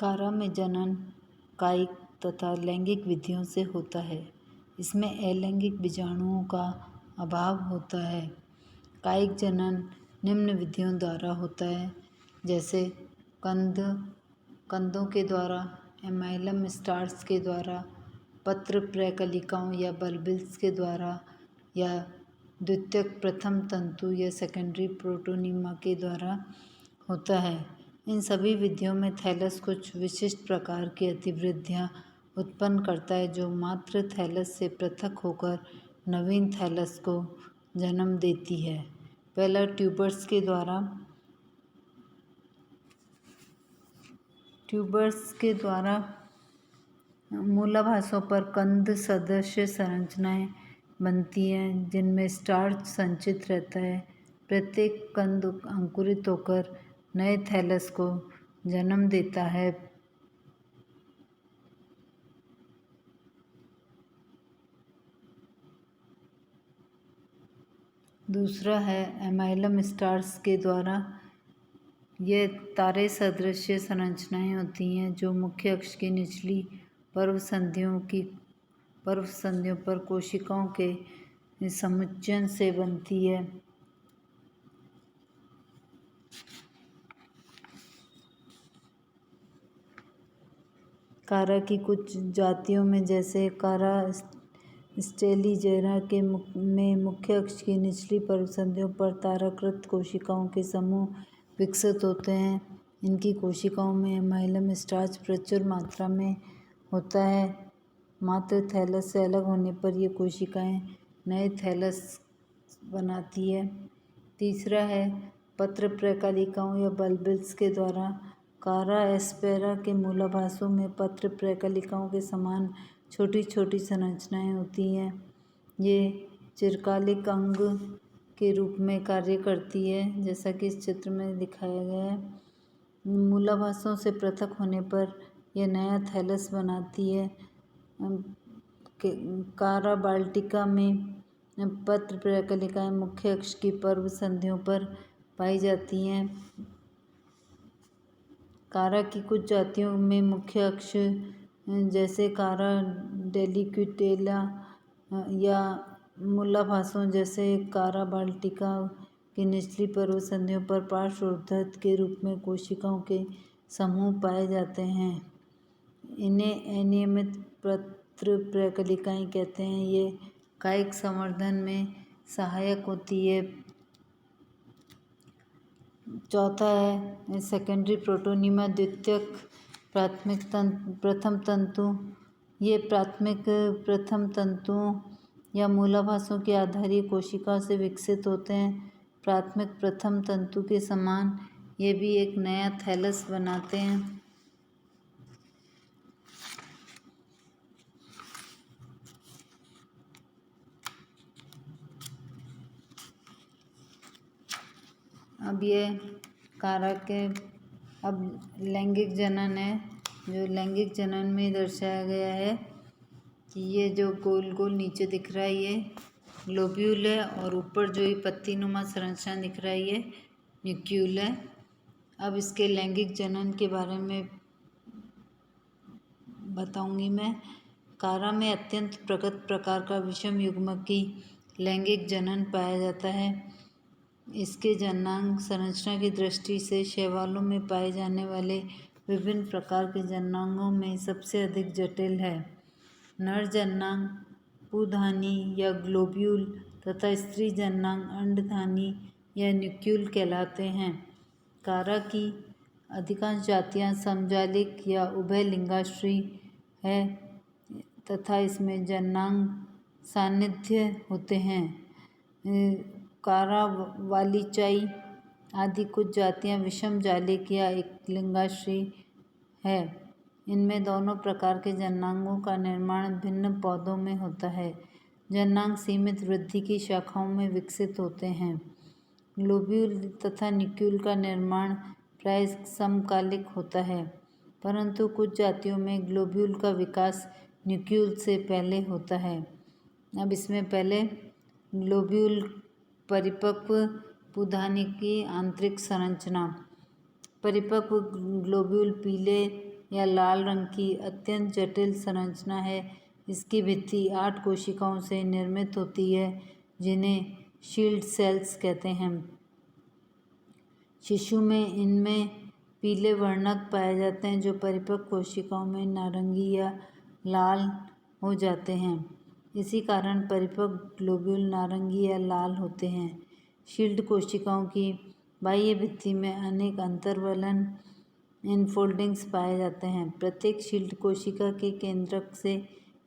कारा में जनन कायिक तथा लैंगिक विधियों से होता है। इसमें अलैंगिक बीजाणुओं का अभाव होता है। कायिक जनन निम्न विधियों द्वारा होता है, जैसे कंदों के द्वारा, एमाइलम स्टार्च के द्वारा, पत्र प्रकलिकाओं या बल्बिल्स के द्वारा, या द्वितीयक प्रथम तंतु या सेकेंडरी प्रोटोनीमा के द्वारा होता है। इन सभी विधियों में थैलस कुछ विशिष्ट प्रकार की अतिवृद्धियां उत्पन्न करता है, जो मातृ थैलस से पृथक होकर नवीन थैलस को जन्म देती है। पहला ट्यूबर्स के द्वारा मूलाभासों पर कंद सदृश संरचनाएं बनती हैं, जिनमें स्टार्च संचित रहता है। प्रत्येक कंद अंकुरित होकर नए थैलस को जन्म देता है। दूसरा है एमाइलम स्टार्च के द्वारा। ये तारे सदृश संरचनाएं होती हैं, जो मुख्य अक्ष की निचली पर्व संधियों पर कोशिकाओं के समुच्चयन से बनती है। कारा की कुछ जातियों में, जैसे कारा स्टेलिजेरा में मुख्य अक्ष की निचली पर्व संधियों पर ताराकृत कोशिकाओं के समूह विकसित होते हैं। इनकी कोशिकाओं में एमाइलम स्टार्च प्रचुर मात्रा में होता है। मातृ थैलस से अलग होने पर ये कोशिकाएं नए थैलस बनाती है। तीसरा है पत्र प्रकलिकाओं या बल्बिल्स के द्वारा। कारा एस्पेरा के मूलाभासों में पत्र प्रकलिकाओं के समान छोटी छोटी संरचनाएं होती हैं। ये चिरकालिक अंग के रूप में कार्य करती है, जैसा कि इस चित्र में दिखाया गया है। मूलाभासों से पृथक होने पर यह नया थैलस बनाती है। कारा बाल्टिका में पत्र प्रकलिकाएं मुख्य अक्ष की पर्व संधियों पर पाई जाती हैं। कारा की कुछ जातियों में मुख्य अक्ष, जैसे कारा डेलिक्यूटेला, या मूलाभासों जैसे कारा बाल्टिका की निचली पर्व संधियों पर पार्श्व के रूप में कोशिकाओं के समूह पाए जाते हैं। इन्हें अनियमित पत्र प्रकलिकाएं कहते हैं। ये कायिक संवर्धन में सहायक होती है। चौथा है सेकेंडरी प्रोटोनीमा, द्वितीयक प्रथम तंतु। ये प्राथमिक प्रथम तंतुओं या मूलाभासों की आधारीय कोशिकाओं से विकसित होते हैं। प्राथमिक प्रथम तंतु के समान ये भी एक नया थैलस बनाते हैं। अब ये कारा के लैंगिक जनन है, जो लैंगिक जनन में दर्शाया गया है कि ये जो गोल गोल नीचे दिख रहा है ये लोब्यूल है, और ऊपर जो ये पत्तीनुमा संरचना दिख रहा है ये न्यूक्यूल है। अब इसके लैंगिक जनन के बारे में बताऊंगी मैं। कारा में अत्यंत प्रगत प्रकार का विषम युग्मकी लैंगिक जनन पाया जाता है। इसके जननांग संरचना की दृष्टि से शैवालों में पाए जाने वाले विभिन्न प्रकार के जननांगों में सबसे अधिक जटिल है। नर जननांग पुधानी या ग्लोब्यूल तथा स्त्री जननांग अंडधानी या न्यूक्यूल कहलाते हैं। कारा की अधिकांश जातियां समजालिक या उभयलिंगाश्री है तथा इसमें जननांग सान्निध्य होते हैं। कारा वालिचाई आदि कुछ जातियां विषम जालिक या एकलिंगाश्री है। इनमें दोनों प्रकार के जननांगों का निर्माण भिन्न पौधों में होता है। जननांग सीमित वृद्धि की शाखाओं में विकसित होते हैं। ग्लोब्यूल तथा न्यूक्यूल का निर्माण प्राय समकालिक होता है, परंतु कुछ जातियों में ग्लोब्यूल का विकास न्यूक्यूल से पहले होता है। अब इसमें पहले ग्लोब्यूल परिपक्व पुधानी की आंतरिक संरचना। परिपक्व ग्लोब्यूल पीले या लाल रंग की अत्यंत जटिल संरचना है। इसकी भित्ति 8 कोशिकाओं से निर्मित होती है जिन्हें शील्ड सेल्स कहते हैं। शिशु में इनमें पीले वर्णक पाए जाते हैं जो परिपक्व कोशिकाओं में नारंगी या लाल हो जाते हैं। इसी कारण परिपक्व ग्लोब्यूल नारंगी या लाल होते हैं। शील्ड कोशिकाओं की बाह्य भित्ति में अनेक अंतर्वलन इनफोल्डिंग्स पाए जाते हैं। प्रत्येक शील्ड कोशिका के केंद्रक से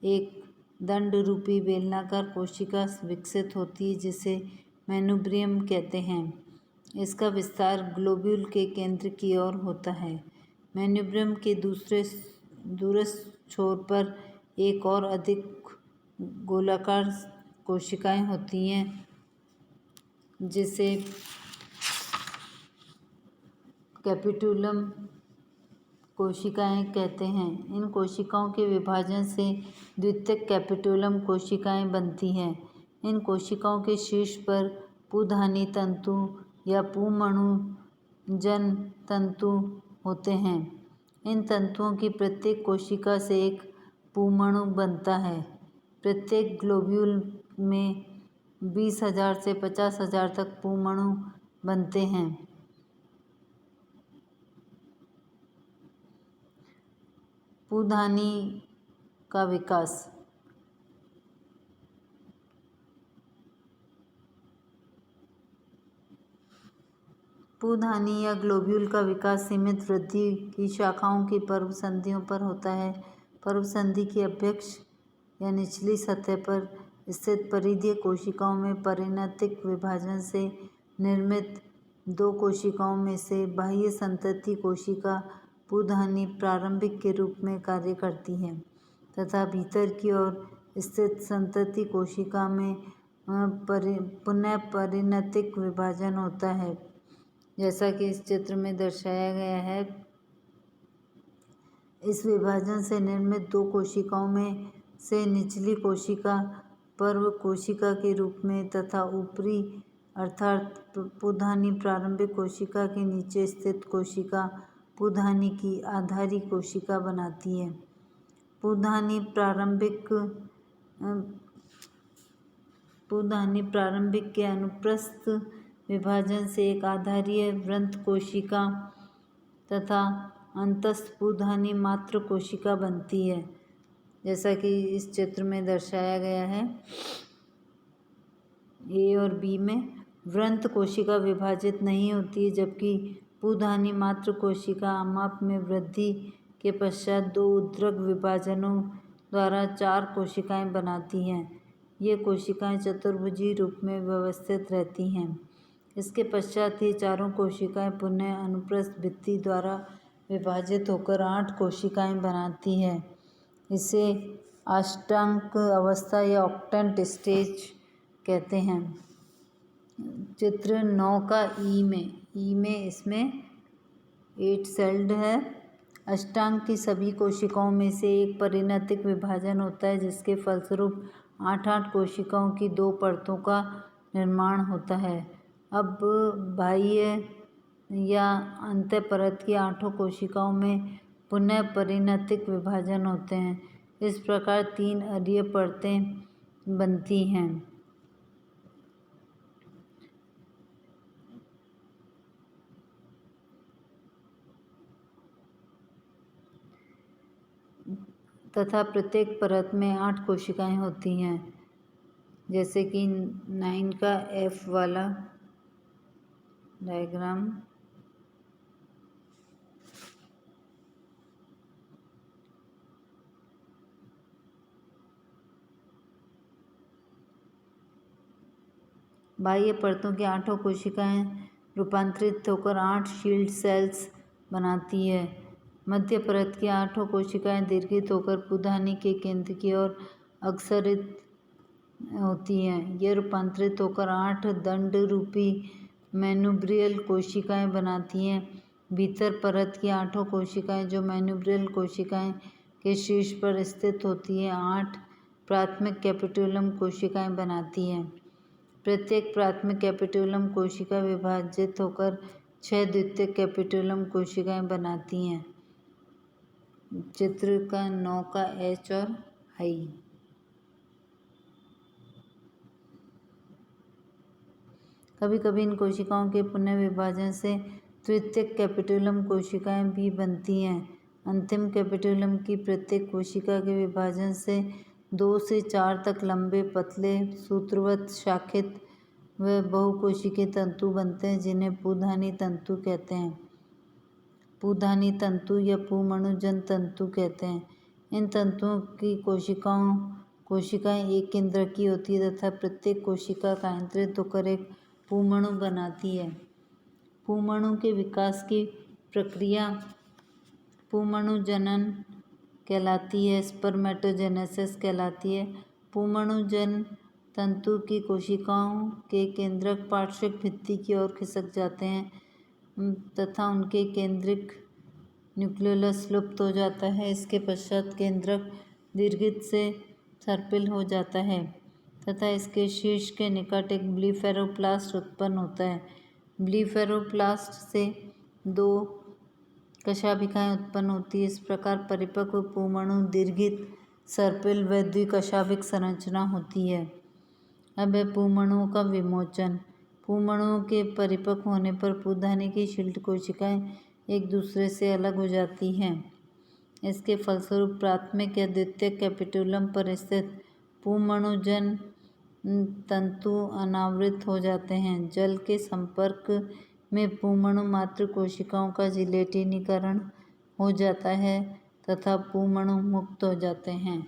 एक दंड रूपी बेलनाकार कोशिका विकसित होती है जिसे मैनुब्रियम कहते हैं। इसका विस्तार ग्लोब्यूल के केंद्र की ओर होता है। मैनुब्रियम के दूरस्थ छोर पर एक और अधिक गोलाकार कोशिकाएं होती हैं जिसे कैपिटुलम कोशिकाएं कहते हैं। इन कोशिकाओं के विभाजन से द्वितीयक कैपिटुलम कोशिकाएं बनती हैं। इन कोशिकाओं के शीर्ष पर पुधानी तंतु या पुमणुजन तंतु होते हैं। इन तंतुओं की प्रत्येक कोशिका से एक पुमणु बनता है। प्रत्येक ग्लोब्यूल में 20,000 से 50,000 तक पुमणु बनते हैं। पुधानी का विकास। पुधानी या ग्लोब्यूल का विकास सीमित वृद्धि की शाखाओं की पर्व संधियों पर होता है। पर्व संधि की अभ्यक्ष या निचली सतह पर स्थित परिधीय कोशिकाओं में परिणतिक विभाजन से निर्मित 2 कोशिकाओं में से बाह्य संतति कोशिका पुधानी प्रारंभिक के रूप में कार्य करती है तथा भीतर की ओर स्थित संतति कोशिका में पुनः परिणतिक विभाजन होता है जैसा कि इस चित्र में दर्शाया गया है। इस विभाजन से निर्मित 2 कोशिकाओं में से निचली कोशिका पर्व कोशिका के रूप में तथा ऊपरी अर्थात पुधानी प्रारंभिक कोशिका के नीचे स्थित कोशिका पुधानी की आधारी कोशिका बनाती है। पुधानी प्रारंभिक के अनुप्रस्थ विभाजन से एक आधारीय वृंत कोशिका तथा अंतस्थ पुधानी मात्र कोशिका बनती है जैसा कि इस चित्र में दर्शाया गया है। ए और बी में वृंत कोशिका विभाजित नहीं होती है जबकि पुधानी मात्र कोशिका आमाप में वृद्धि के पश्चात 2 उद्रक विभाजनों द्वारा 4 कोशिकाएं बनाती हैं। ये कोशिकाएं चतुर्भुजीय रूप में व्यवस्थित रहती हैं। इसके पश्चात ये चारों कोशिकाएं पुनः अनुप्रस्थ भित्ति द्वारा विभाजित होकर 8 कोशिकाएं बनाती हैं। इसे अष्टांक अवस्था या ऑक्टेंट स्टेज कहते हैं। चित्र 9 का ई में इसमें 8 सेल्ड है। अष्टांग की सभी कोशिकाओं में से एक परिणतिक विभाजन होता है जिसके फलस्वरूप 8 कोशिकाओं की 2 परतों का निर्माण होता है। अब बाह्य या अंत परत की 8 कोशिकाओं में पुनः परिणतिक विभाजन होते हैं। इस प्रकार 3 अरीय परतें बनती हैं। तथा प्रत्येक परत में 8 कोशिकाएं होती हैं जैसे कि 9 का एफ वाला डायग्राम। बाह्य परतों की 8 कोशिकाएं रूपांतरित होकर 8 शील्ड सेल्स बनाती है। मध्य परत की 8 कोशिकाएं दीर्घित होकर पुधानी के केंद्र की ओर अग्रसरित होती हैं। ये रूपांतरित होकर 8 दंड रूपी मैनुब्रियल कोशिकाएं बनाती हैं। भीतर परत की 8 कोशिकाएं जो मैनुब्रियल कोशिकाएं के शीर्ष पर स्थित होती हैं 8 प्राथमिक कैपिटुलम कोशिकाएं बनाती हैं। प्रत्येक प्राथमिक कैपिटुलम कोशिका विभाजित होकर 6 द्वितीयक कैपिटुलम कोशिकाएं बनाती हैं। चित्र का 9 का H और I। कभी कभी इन कोशिकाओं के पुनर्विभाजन से तृतीयक कैपिटुलम कोशिकाएं भी बनती हैं। अंतिम कैपिटुलम की प्रत्येक कोशिका के विभाजन से 2 से 4 तक लंबे, पतले, सूत्रवत, शाखित व बहुकोशिकीय तंतु बनते हैं, जिन्हें पुधानी तंतु कहते हैं। पुधानी तंतु या पुमणुजन तंतु कहते हैं। इन तंतुओं की कोशिकाएं एक केंद्रक की होती है तथा प्रत्येक कोशिका कायांतरित होकर एक पुमणु बनाती है। पुमणु के विकास की प्रक्रिया पुमणुजनन कहलाती है, स्पर्मेटोजेनेसिस कहलाती है। पुमणुजन तंतु की कोशिकाओं के केंद्रक पार्श्विक भित्ति की ओर खिसक जाते हैं तथा उनके केंद्रिक न्यूक्लियस लुप्त हो जाता है। इसके पश्चात केंद्रक दीर्घित से सर्पिल हो जाता है तथा इसके शीर्ष के निकट एक ब्लीफेरोप्लास्ट उत्पन्न होता है। ब्लीफेरोप्लास्ट से 2 कशाभिकाएं उत्पन्न होती है। इस प्रकार परिपक्व पुमणु दीर्घित, सर्पिल व द्विकशाभिक संरचना होती है। अब है पुमणुओं का विमोचन। पुमणुओं के परिपक्व होने पर पुधानी की शिल्ट कोशिकाएं एक दूसरे से अलग हो जाती हैं। इसके फलस्वरूप प्राथमिक या द्वितीयक कैपिटुलम पर स्थित पुमणुजन तंतु अनावृत हो जाते हैं। जल के संपर्क में पुमणु मात्र कोशिकाओं का जिलेटिनीकरण हो जाता है तथा पुमणु मुक्त हो जाते हैं।